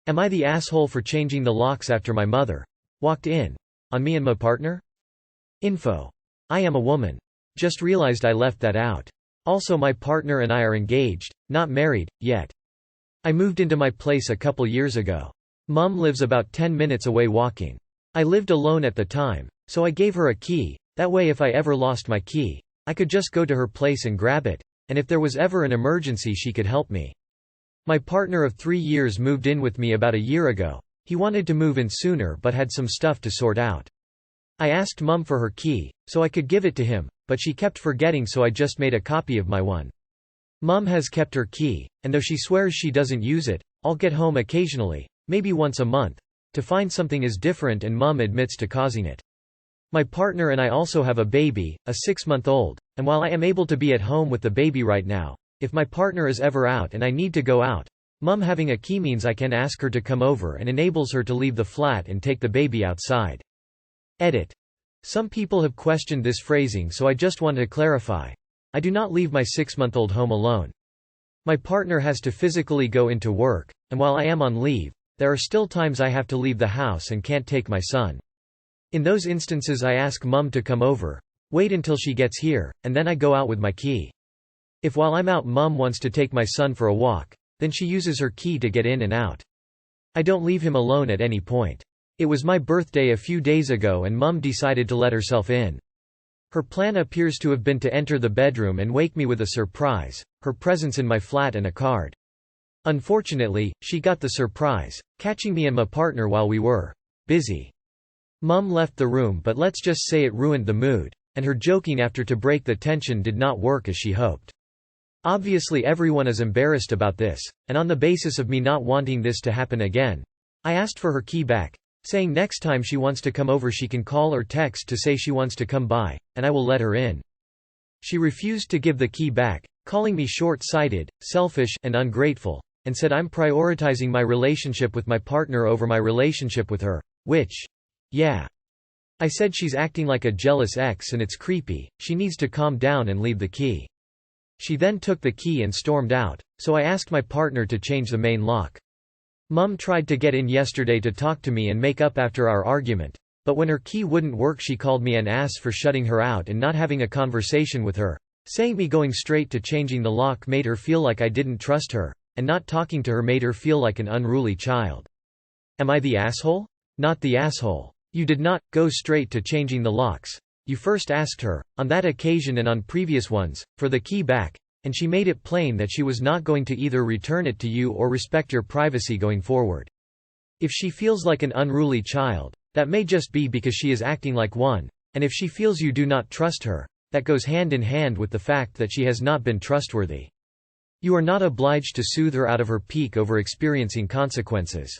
Am I the asshole for changing the locks after my mother walked in on me and my partner? Info. I am a woman. Just realized I left that out. Also, my partner and I are engaged, not married, yet. I moved into my place a couple years ago. Mum lives about 10 minutes away walking. I lived alone at the time, so I gave her a key, that way if I ever lost my key, I could just go to her place and grab it, and if there was ever an emergency she could help me. My partner of 3 years moved in with me about a year ago. He wanted to move in sooner but had some stuff to sort out. I asked Mum for her key, so I could give it to him, but she kept forgetting, so I just made a copy of my one. Mum has kept her key, and though she swears she doesn't use it, I'll get home occasionally, maybe once a month, to find something is different, and Mum admits to causing it. My partner and I also have a baby, a 6-month-old, and while I am able to be at home with the baby right now, if my partner is ever out and I need to go out, Mum having a key means I can ask her to come over and enables her to leave the flat and take the baby outside. Edit. Some people have questioned this phrasing, so I just want to clarify. I do not leave my 6-month-old home alone. My partner has to physically go into work, and while I am on leave, there are still times I have to leave the house and can't take my son. In those instances I ask Mum to come over, wait until she gets here, and then I go out with my key. If while I'm out Mum wants to take my son for a walk, then she uses her key to get in and out. I don't leave him alone at any point. It was my birthday a few days ago and Mum decided to let herself in. Her plan appears to have been to enter the bedroom and wake me with a surprise, her presence in my flat and a card. Unfortunately, she got the surprise, catching me and my partner while we were busy. Mum left the room, but let's just say it ruined the mood, and her joking after to break the tension did not work as she hoped. Obviously everyone is embarrassed about this, and on the basis of me not wanting this to happen again, I asked for her key back, saying next time she wants to come over she can call or text to say she wants to come by, and I will let her in. She refused to give the key back, calling me short-sighted, selfish, and ungrateful, and said I'm prioritizing my relationship with my partner over my relationship with her, which, yeah. I said she's acting like a jealous ex and it's creepy, she needs to calm down and leave the key. She then took the key and stormed out, so I asked my partner to change the main lock. Mum tried to get in yesterday to talk to me and make up after our argument, but when her key wouldn't work she called me an ass for shutting her out and not having a conversation with her, saying me going straight to changing the lock made her feel like I didn't trust her, and not talking to her made her feel like an unruly child. Am I the asshole? Not the asshole. You did not go straight to changing the locks. You first asked her, on that occasion and on previous ones, for the key back, and she made it plain that she was not going to either return it to you or respect your privacy going forward. If she feels like an unruly child, that may just be because she is acting like one, and if she feels you do not trust her, that goes hand in hand with the fact that she has not been trustworthy. You are not obliged to soothe her out of her peak over experiencing consequences.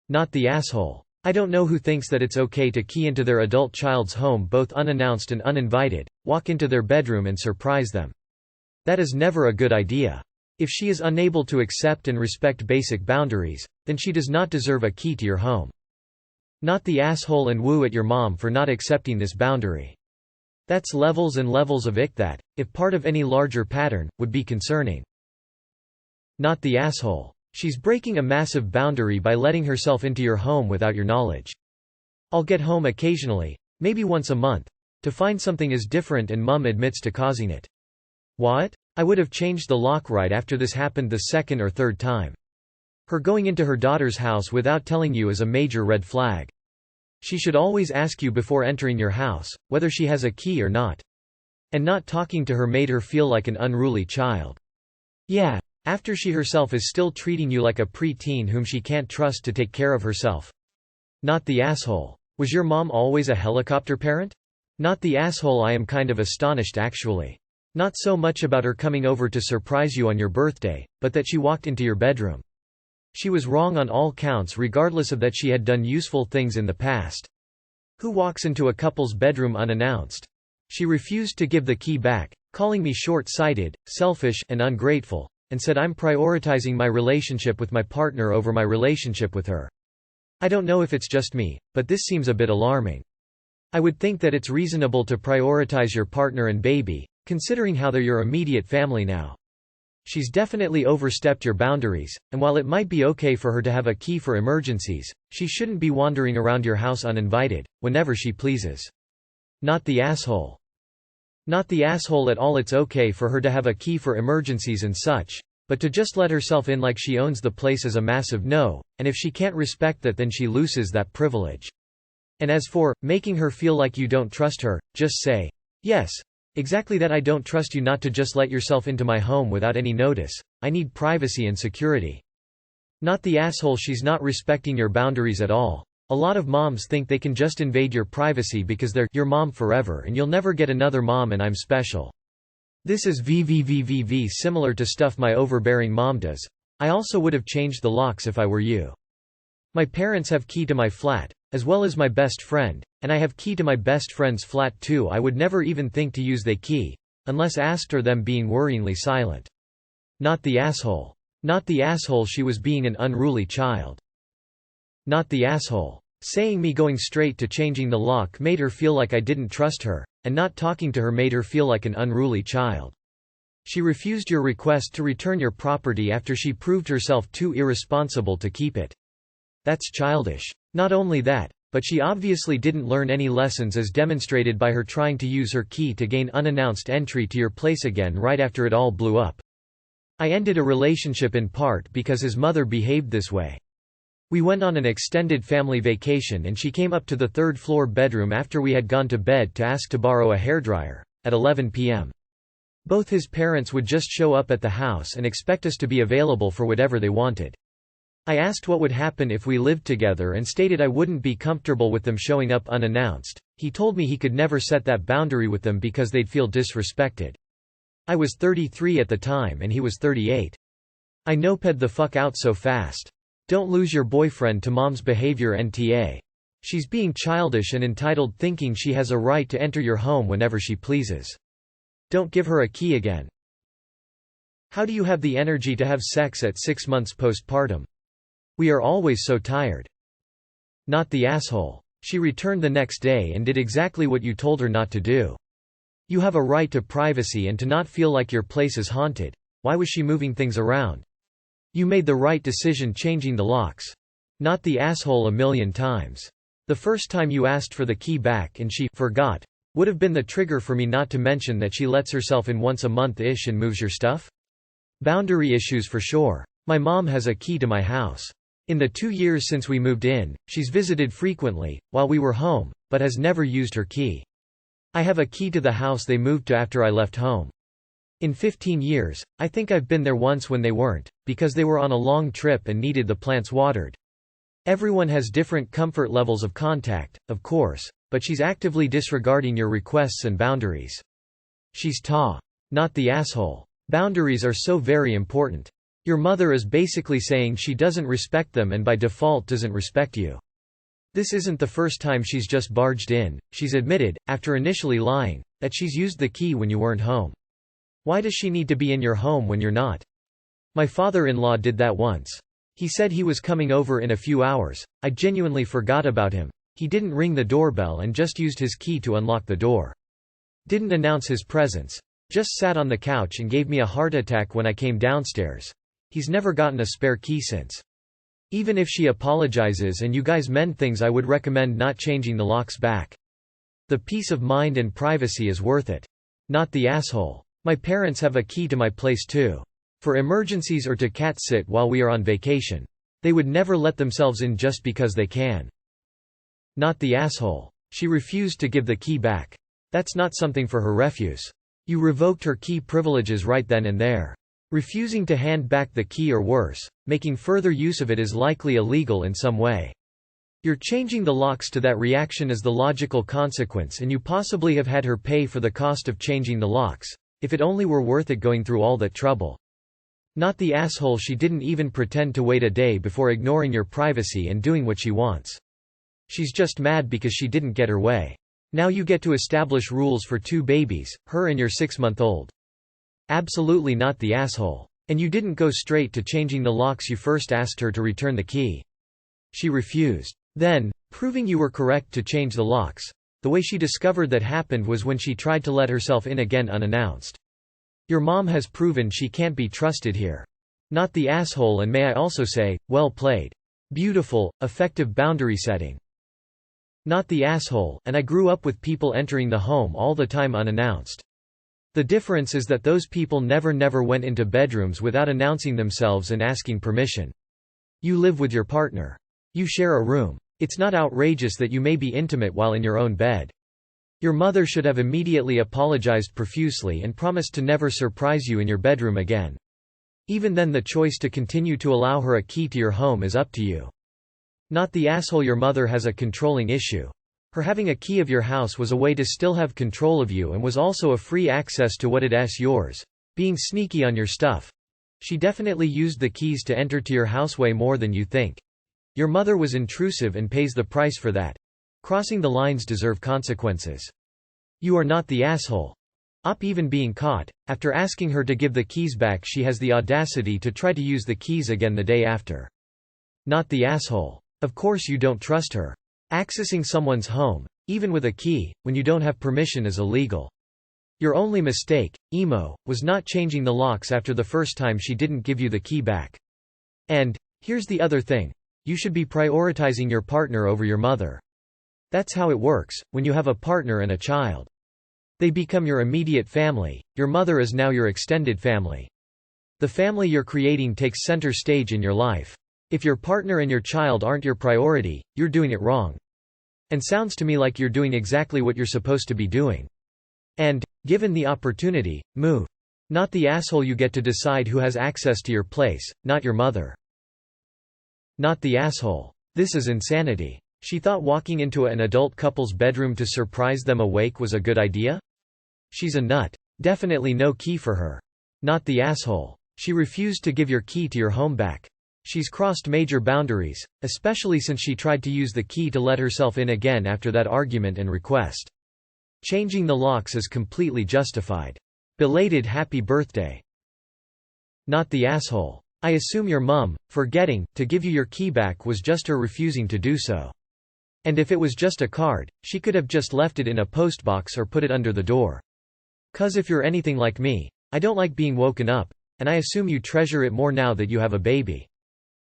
Not the asshole. I don't know who thinks that it's okay to key into their adult child's home both unannounced and uninvited, walk into their bedroom and surprise them. That is never a good idea. If she is unable to accept and respect basic boundaries, then she does not deserve a key to your home. Not the asshole and woo at your mom for not accepting this boundary. That's levels and levels of ick that, if part of any larger pattern, would be concerning. Not the asshole. She's breaking a massive boundary by letting herself into your home without your knowledge. I'll get home occasionally, maybe once a month, to find something is different and Mum admits to causing it. What? I would have changed the lock right after this happened the second or third time. Her going into her daughter's house without telling you is a major red flag. She should always ask you before entering your house, whether she has a key or not. And not talking to her made her feel like an unruly child. Yeah. After she herself is still treating you like a preteen whom she can't trust to take care of herself. Not the asshole. Was your mom always a helicopter parent? Not the asshole. I am kind of astonished actually. Not so much about her coming over to surprise you on your birthday, but that she walked into your bedroom. She was wrong on all counts regardless of that she had done useful things in the past. Who walks into a couple's bedroom unannounced? She refused to give the key back, calling me short-sighted, selfish, and ungrateful, and said I'm prioritizing my relationship with my partner over my relationship with her. I don't know if it's just me, but this seems a bit alarming. I would think that it's reasonable to prioritize your partner and baby, considering how they're your immediate family now. She's definitely overstepped your boundaries, and while it might be okay for her to have a key for emergencies, she shouldn't be wandering around your house uninvited, whenever she pleases. Not the asshole. Not the asshole at all. It's okay for her to have a key for emergencies and such, but to just let herself in like she owns the place is a massive no, and if she can't respect that, then she loses that privilege. And as for making her feel like you don't trust her, just say, yes, exactly that. I don't trust you not to just let yourself into my home without any notice. I need privacy and security. Not the asshole. She's not respecting your boundaries at all. A lot of moms think they can just invade your privacy because they're your mom forever and you'll never get another mom and I'm special. This is VVVVV similar to stuff my overbearing mom does. I also would have changed the locks if I were you. My parents have key to my flat, as well as my best friend, and I have key to my best friend's flat too. I would never even think to use the key, unless asked, or them being worryingly silent. Not the asshole. Not the asshole. She was being an unruly child. Not the asshole. Saying me going straight to changing the lock made her feel like I didn't trust her, and not talking to her made her feel like an unruly child. She refused your request to return your property after she proved herself too irresponsible to keep it. That's childish. Not only that, but she obviously didn't learn any lessons, as demonstrated by her trying to use her key to gain unannounced entry to your place again right after it all blew up. I ended a relationship in part because his mother behaved this way. We went on an extended family vacation and she came up to the third-floor bedroom after we had gone to bed to ask to borrow a hairdryer, at 11 p.m. Both his parents would just show up at the house and expect us to be available for whatever they wanted. I asked what would happen if we lived together and stated I wouldn't be comfortable with them showing up unannounced. He told me he could never set that boundary with them because they'd feel disrespected. I was 33 at the time and he was 38. I noped the fuck out so fast. Don't lose your boyfriend to mom's behavior NTA. She's being childish and entitled, thinking she has a right to enter your home whenever she pleases. Don't give her a key again. How do you have the energy to have sex at 6 months postpartum? We are always so tired. Not the asshole. She returned the next day and did exactly what you told her not to do. You have a right to privacy and to not feel like your place is haunted. Why was she moving things around? You made the right decision changing the locks. Not the asshole a million times. The first time you asked for the key back and she forgot would have been the trigger for me not to mention that she lets herself in once a month-ish and moves your stuff. Boundary issues for sure. My mom has a key to my house. In the 2 years since we moved in, she's visited frequently, while we were home, but has never used her key. I have a key to the house they moved to after I left home. In 15 years, I think I've been there once when they weren't, because they were on a long trip and needed the plants watered. Everyone has different comfort levels of contact, of course, but she's actively disregarding your requests and boundaries. She's not the asshole. Boundaries are so very important. Your mother is basically saying she doesn't respect them and by default doesn't respect you. This isn't the first time she's just barged in. She's admitted, after initially lying, that she's used the key when you weren't home. Why does she need to be in your home when you're not? My father-in-law did that once. He said he was coming over in a few hours. I genuinely forgot about him. He didn't ring the doorbell and just used his key to unlock the door. Didn't announce his presence. Just sat on the couch and gave me a heart attack when I came downstairs. He's never gotten a spare key since. Even if she apologizes and you guys mend things, I would recommend not changing the locks back. The peace of mind and privacy is worth it. Not the asshole. My parents have a key to my place too. For emergencies or to cat sit while we are on vacation. They would never let themselves in just because they can. Not the asshole. She refused to give the key back. That's not something for her refuse. You revoked her key privileges right then and there. Refusing to hand back the key or worse, making further use of it is likely illegal in some way. You're changing the locks to that reaction as the logical consequence, and you possibly have had her pay for the cost of changing the locks, if it only were worth it going through all that trouble. Not the asshole. She didn't even pretend to wait a day before ignoring your privacy and doing what she wants. She's just mad because she didn't get her way. Now you get to establish rules for 2 babies, her and your 6-month-old. Absolutely not the asshole. And you didn't go straight to changing the locks. You first asked her to return the key. She refused. Then, proving you were correct to change the locks, the way she discovered that happened was when she tried to let herself in again unannounced. Your mom has proven she can't be trusted here. Not the asshole, and may I also say, well played. Beautiful, effective boundary setting. Not the asshole, and I grew up with people entering the home all the time unannounced. The difference is that those people never went into bedrooms without announcing themselves and asking permission. You live with your partner. You share a room. It's not outrageous that you may be intimate while in your own bed. Your mother should have immediately apologized profusely and promised to never surprise you in your bedroom again. Even then, the choice to continue to allow her a key to your home is up to you. Not the asshole, your mother has a controlling issue. Her having a key of your house was a way to still have control of you and was also a free access to what is yours. Being sneaky on your stuff. She definitely used the keys to enter to your house way more than you think. Your mother was intrusive and pays the price for that. Crossing the lines deserve consequences. You are not the asshole. Even being caught. After asking her to give the keys back, she has the audacity to try to use the keys again the day after. Not the asshole. Of course you don't trust her. Accessing someone's home, even with a key, when you don't have permission is illegal. Your only mistake, emo, was not changing the locks after the first time she didn't give you the key back. And, here's the other thing. You should be prioritizing your partner over your mother. That's how it works, when you have a partner and a child. They become your immediate family. Your mother is now your extended family. The family you're creating takes center stage in your life. If your partner and your child aren't your priority, you're doing it wrong. And sounds to me like you're doing exactly what you're supposed to be doing. And, given the opportunity, move. Not the asshole, you get to decide who has access to your place, not your mother. Not the asshole. This is insanity. She thought walking into an adult couple's bedroom to surprise them awake was a good idea? She's a nut. Definitely no key for her. Not the asshole. She refused to give your key to your home back. She's crossed major boundaries, especially since she tried to use the key to let herself in again after that argument and request. Changing the locks is completely justified. Belated happy birthday. Not the asshole. I assume your mum, forgetting to give you your key back, was just her refusing to do so. And if it was just a card, she could have just left it in a postbox or put it under the door. 'Cause if you're anything like me, I don't like being woken up, and I assume you treasure it more now that you have a baby.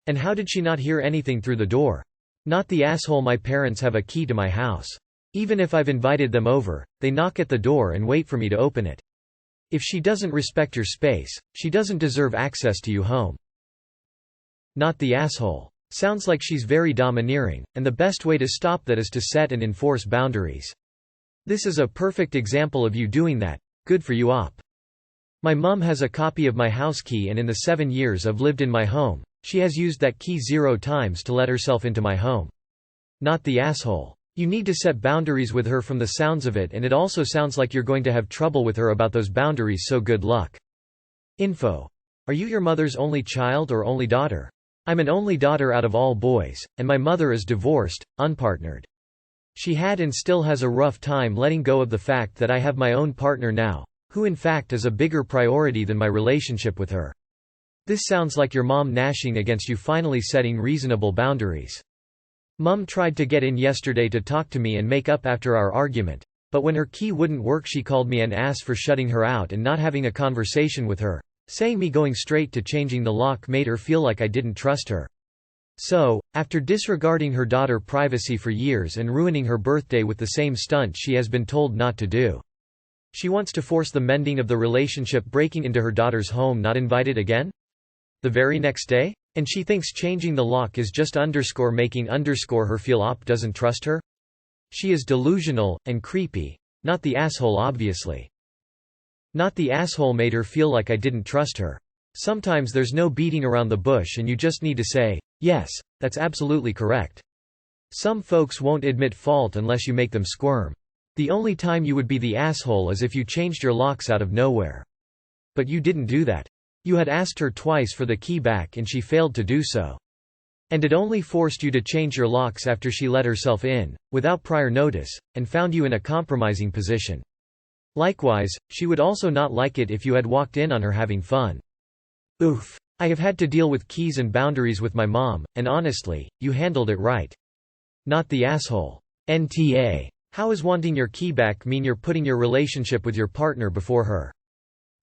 And how did she not hear anything through the door? Not the asshole, my parents have a key to my house. Even if I've invited them over, they knock at the door and wait for me to open it. If she doesn't respect your space, she doesn't deserve access to your home. Not the asshole. Sounds like she's very domineering, and the best way to stop that is to set and enforce boundaries. This is a perfect example of you doing that. Good for you, op. My mum has a copy of my house key, and in the 7 years I've lived in my home, she has used that key 0 times to let herself into my home. Not the asshole. You need to set boundaries with her from the sounds of it, and it also sounds like you're going to have trouble with her about those boundaries, so good luck. Info. Are you your mother's only child or only daughter? I'm an only daughter out of all boys, and my mother is divorced, unpartnered. She had and still has a rough time letting go of the fact that I have my own partner now, who in fact is a bigger priority than my relationship with her. This sounds like your mom gnashing against you finally setting reasonable boundaries. Mum tried to get in yesterday to talk to me and make up after our argument, but when her key wouldn't work she called me an ass for shutting her out and not having a conversation with her, saying me going straight to changing the lock made her feel like I didn't trust her. So, after disregarding her daughter's privacy for years and ruining her birthday with the same stunt she has been told not to do, she wants to force the mending of the relationship, breaking into her daughter's home not invited again? The very next day? And she thinks changing the lock is just making her feel op doesn't trust her? She is delusional, and creepy. Not the asshole, obviously. Not the asshole made her feel like I didn't trust her. Sometimes there's no beating around the bush and you just need to say, yes, that's absolutely correct. Some folks won't admit fault unless you make them squirm. The only time you would be the asshole is if you changed your locks out of nowhere. But you didn't do that. You had asked her twice for the key back and she failed to do so. And it only forced you to change your locks after she let herself in, without prior notice, and found you in a compromising position. Likewise, she would also not like it if you had walked in on her having fun. Oof. I have had to deal with keys and boundaries with my mom, and honestly, you handled it right. Not the asshole. NTA. How is wanting your key back mean you're putting your relationship with your partner before her?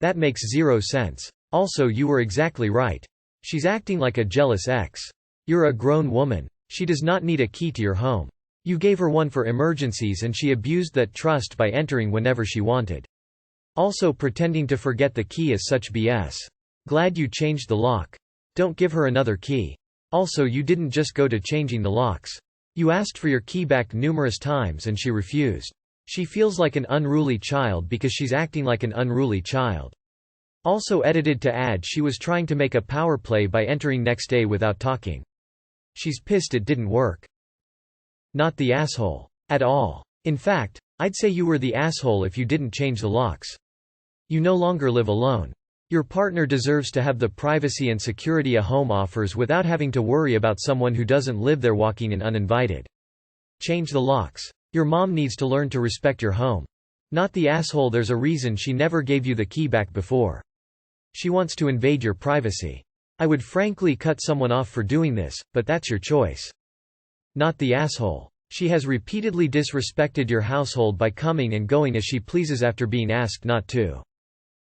That makes zero sense. Also, you were exactly right. She's acting like a jealous ex. You're a grown woman. She does not need a key to your home. You gave her one for emergencies and she abused that trust by entering whenever she wanted. Also, pretending to forget the key is such BS. Glad you changed the lock. Don't give her another key. Also, you didn't just go to changing the locks. You asked for your key back numerous times and she refused. She feels like an unruly child because she's acting like an unruly child. Also edited to add she was trying to make a power play by entering next day without talking. She's pissed it didn't work. Not the asshole. At all. In fact, I'd say you were the asshole if you didn't change the locks. You no longer live alone. Your partner deserves to have the privacy and security a home offers without having to worry about someone who doesn't live there walking in uninvited. Change the locks. Your mom needs to learn to respect your home. Not the asshole. There's a reason she never gave you the key back before. She wants to invade your privacy. I would frankly cut someone off for doing this, but that's your choice. Not the asshole. She has repeatedly disrespected your household by coming and going as she pleases after being asked not to.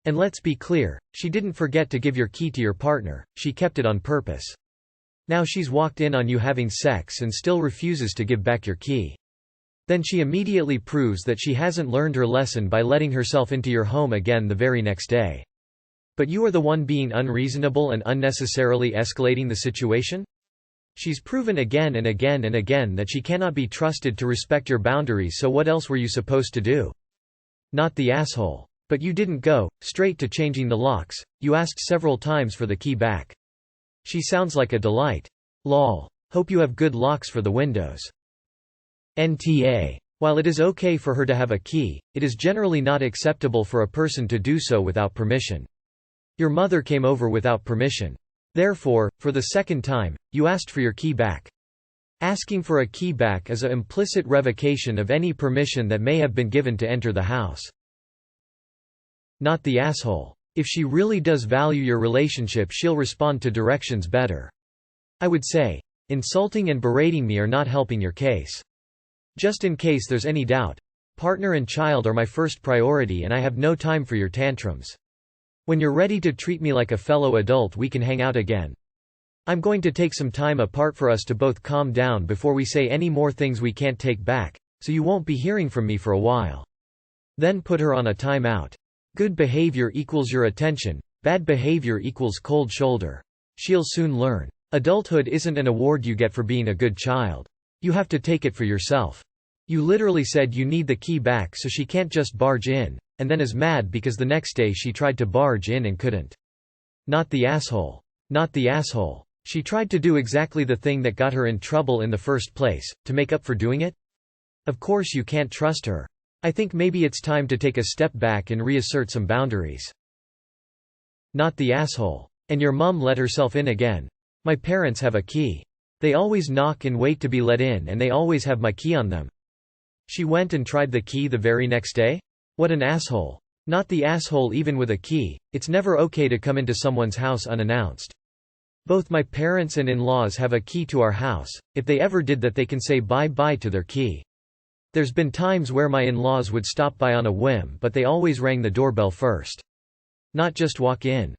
And let's be clear, she didn't forget to give your key to your partner, she kept it on purpose. Now she's walked in on you having sex and still refuses to give back your key. Then she immediately proves that she hasn't learned her lesson by letting herself into your home again the very next day. But you are the one being unreasonable and unnecessarily escalating the situation? She's proven again and again and again that she cannot be trusted to respect your boundaries, so what else were you supposed to do? Not the asshole. But you didn't go straight to changing the locks, you asked several times for the key back. She sounds like a delight. Lol. Hope you have good locks for the windows. NTA. While it is okay for her to have a key, it is generally not acceptable for a person to do so without permission. Your mother came over without permission. Therefore, for the second time, you asked for your key back. Asking for a key back is an implicit revocation of any permission that may have been given to enter the house. Not the asshole. If she really does value your relationship, she'll respond to directions better. I would say, insulting and berating me are not helping your case. Just in case there's any doubt, partner and child are my first priority and I have no time for your tantrums. When you're ready to treat me like a fellow adult, we can hang out again. I'm going to take some time apart for us to both calm down before we say any more things we can't take back, so you won't be hearing from me for a while. Then put her on a timeout. Good behavior equals your attention, bad behavior equals cold shoulder. She'll soon learn. Adulthood isn't an award you get for being a good child. You have to take it for yourself. You literally said you need the key back so she can't just barge in, and then is mad because the next day she tried to barge in and couldn't. Not the asshole. Not the asshole. She tried to do exactly the thing that got her in trouble in the first place, to make up for doing it? Of course you can't trust her. I think maybe it's time to take a step back and reassert some boundaries. Not the asshole. And your mom let herself in again. My parents have a key. They always knock and wait to be let in and they always have my key on them. She went and tried the key the very next day? What an asshole. Not the asshole. Even with a key, it's never okay to come into someone's house unannounced. Both my parents and in-laws have a key to our house. If they ever did that, they can say bye-bye to their key. There's been times where my in-laws would stop by on a whim, but they always rang the doorbell first. Not just walk in.